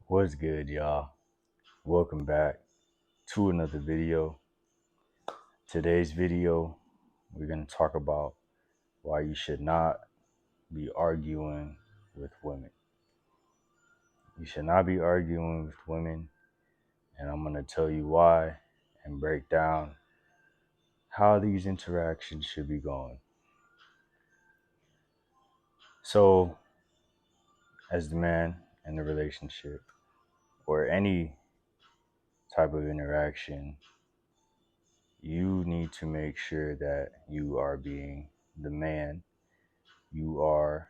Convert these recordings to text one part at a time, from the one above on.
What's good, y'all? Welcome back to another video. Today's video, we're going to talk about why you should not be arguing with women. You should not be arguing with women, and I'm going to tell you why and break down how these interactions should be going. So, as the man in the relationship or any type of interaction, you need to make sure that you are being the man. You are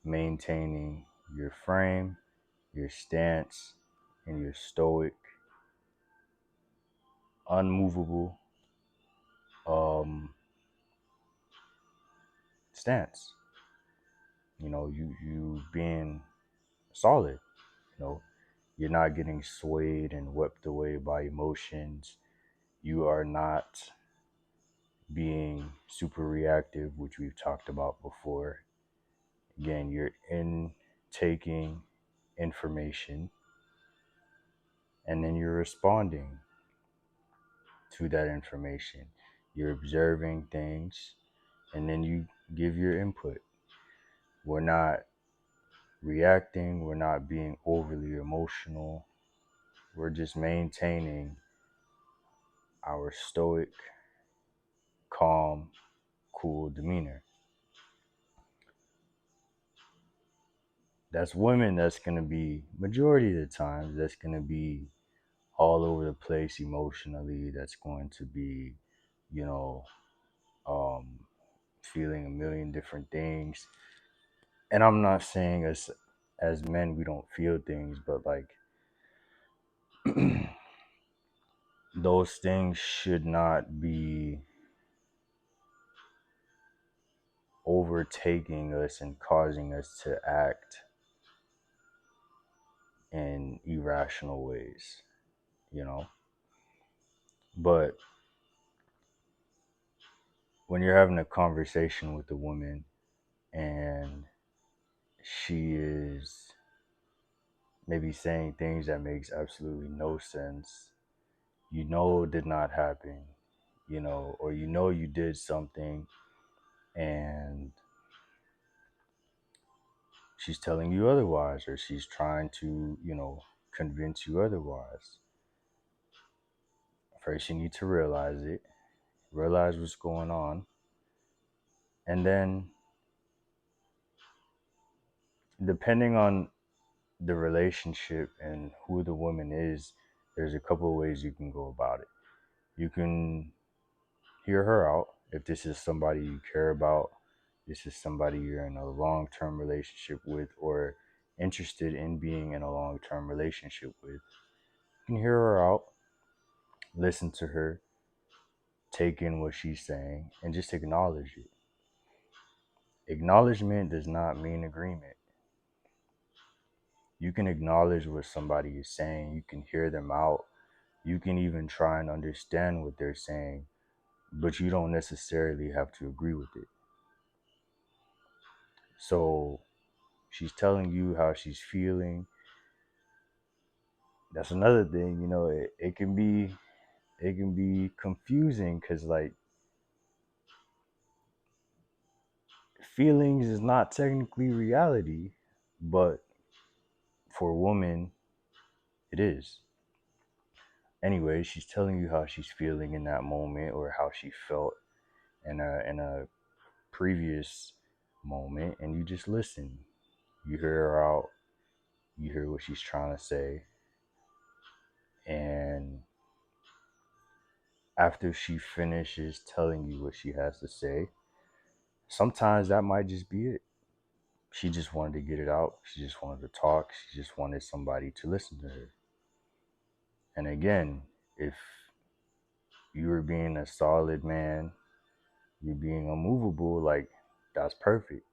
maintaining your frame, your stance, and your stoic, unmovable um, stance. You being solid. You know, you're not getting swayed and whipped away by emotions. You are not being super reactive, which we've talked about before. Again, you're taking information and then you're responding to that information. You're observing things and then you give your input. We're not reacting, we're not being overly emotional. We're just maintaining our stoic, calm, cool demeanor. That's women that's going to be, majority of the times, that's going to be all over the place emotionally. That's going to be, you know, um, feeling a million different things. And I'm not saying as men we don't feel things, but like those things should not be overtaking us and causing us to act in irrational ways, you know. But when you're having a conversation with a woman and she is maybe saying things that makes absolutely no sense, did not happen, or you did something and she's telling you otherwise, or she's trying to, convince you otherwise. First, you need to realize what's going on, and then, depending on the relationship and who the woman is, there's a couple of ways you can go about it. You can hear her out if this is somebody you care about, this is somebody you're in a long-term relationship with, or interested in being in a long-term relationship with. You can hear her out, listen to her, take in what she's saying, and just acknowledge it. Acknowledgement does not mean agreement. You can acknowledge what somebody is saying, you can hear them out, you can even try and understand what they're saying, but you don't necessarily have to agree with it. So she's telling you how she's feeling. That's another thing, it can be confusing because, like, feelings is not technically reality, but for women it is. Anyway, she's telling you how she's feeling in that moment, or how she felt in a previous moment, and you just listen. You hear her out, you hear what she's trying to say, and after she finishes telling you what she has to say, sometimes that might just be it. She just wanted to get it out. She just wanted to talk. She just wanted somebody to listen to her. And again, if you were being a solid man, you're being unmovable, like, that's perfect,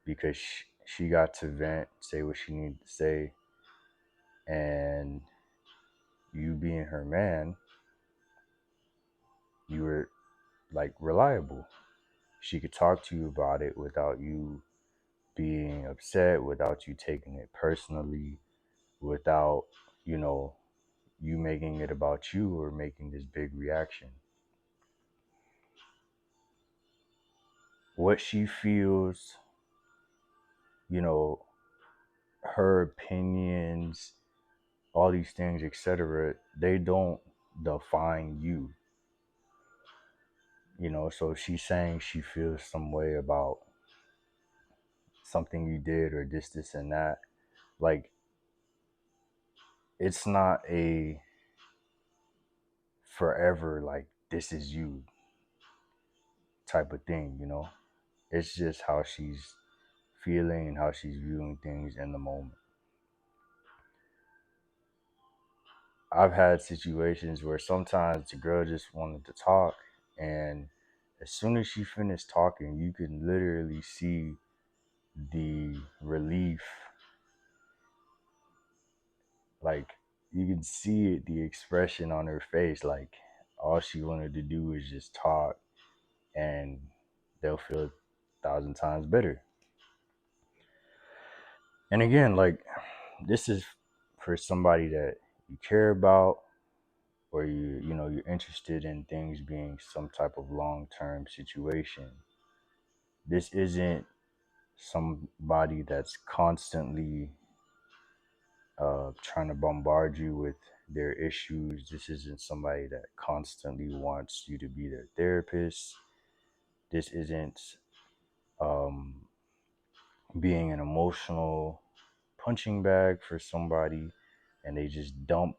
because she got to vent, say what she needed to say, and you being her man, you were, like, reliable. She could talk to you about it without you being upset, without you taking it personally, without, you know, you making it about you or making this big reaction. What she feels, you know, her opinions, all these things, etc., they don't define you. You know, so if she's saying she feels some way about something you did or this, and that, like, it's not a forever, like, this is you type of thing, you know? It's just how she's feeling and how she's viewing things in the moment. I've had situations where sometimes the girl just wanted to talk, and as soon as she finished talking, you can literally see the relief. Like, you can see it, the expression on her face. Like, all she wanted to do was just talk, and they'll feel 1,000 times better. And again, like, this is for somebody that you care about, or you know, you're interested in things being some type of long-term situation. This isn't somebody that's constantly trying to bombard you with their issues. This isn't somebody that constantly wants you to be their therapist. This isn't um, being an emotional punching bag for somebody, and they just dump,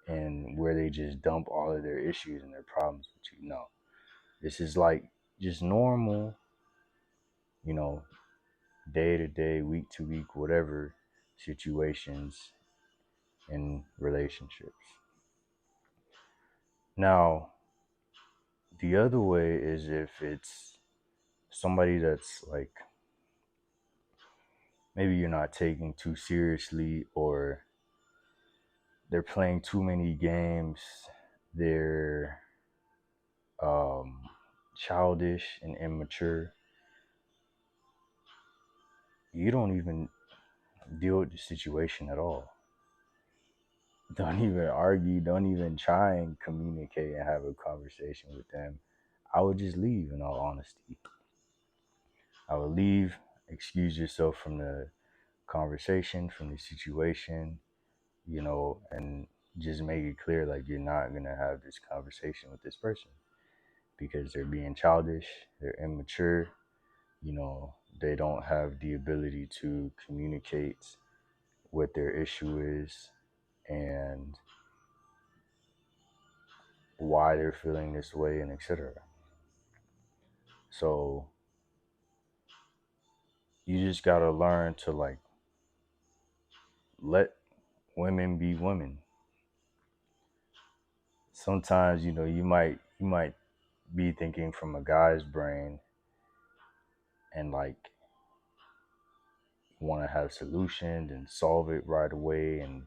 and where they just dump all of their issues and their problems with you. No, this is like just normal, you know, day to day, week to week, whatever situations in relationships. Now, the other way is if it's somebody that's like, maybe you're not taking too seriously, or they're playing too many games, they're um, childish and immature. You don't even deal with the situation at all. Don't even argue. Don't even try and communicate and have a conversation with them. I would just leave, in all honesty. I would leave, excuse yourself from the conversation, from the situation, you know, and just make it clear, like, you're not going to have this conversation with this person because they're being childish, they're immature, you know, they don't have the ability to communicate what their issue is and why they're feeling this way, and etc. So you just got to learn to, like, let women be women. Sometimes, you know, you might be thinking from a guy's brain, and like, want to have solutions and solve it right away, and,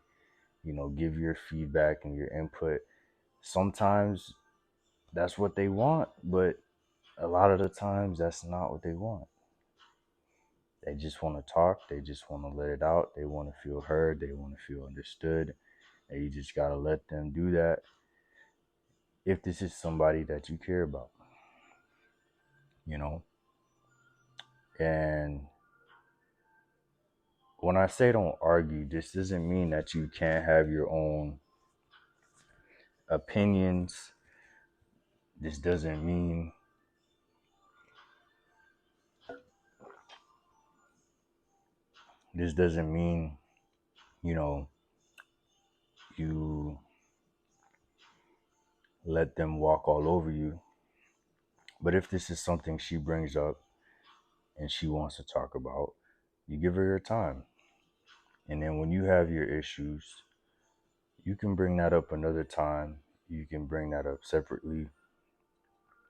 you know, give your feedback and your input. Sometimes that's what they want, but a lot of the times that's not what they want. They just want to talk, they just want to let it out, they want to feel heard, they want to feel understood, and you just got to let them do that if this is somebody that you care about, you know. And when I say don't argue, this doesn't mean that you can't have your own opinions. This doesn't mean this doesn't mean, you know, you let them walk all over you. But if this is something she brings up and she wants to talk about, you give her your time. And then when you have your issues, you can bring that up another time. You can bring that up separately,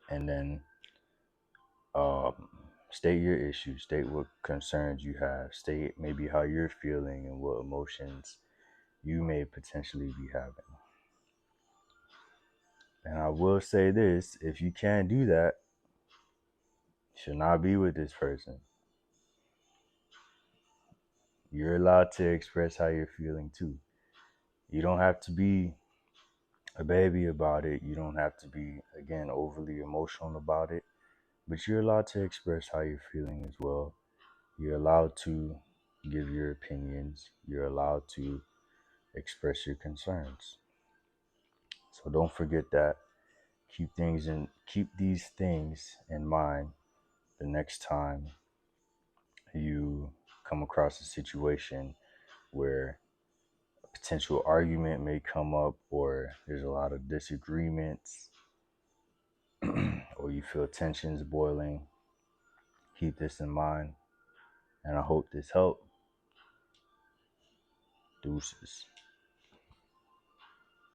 and then um, state your issues, state what concerns you have, state maybe how you're feeling and what emotions you may potentially be having. And I will say this, if you can't do that, should not be with this person. You're allowed to express how you're feeling too. You don't have to be a baby about it. You don't have to be, again, overly emotional about it. But you're allowed to express how you're feeling as well. You're allowed to give your opinions. You're allowed to express your concerns. So don't forget that. Keep these things in mind the next time you come across a situation where a potential argument may come up, or there's a lot of disagreements, or you feel tensions boiling. Keep this in mind, and I hope this helped. Deuces.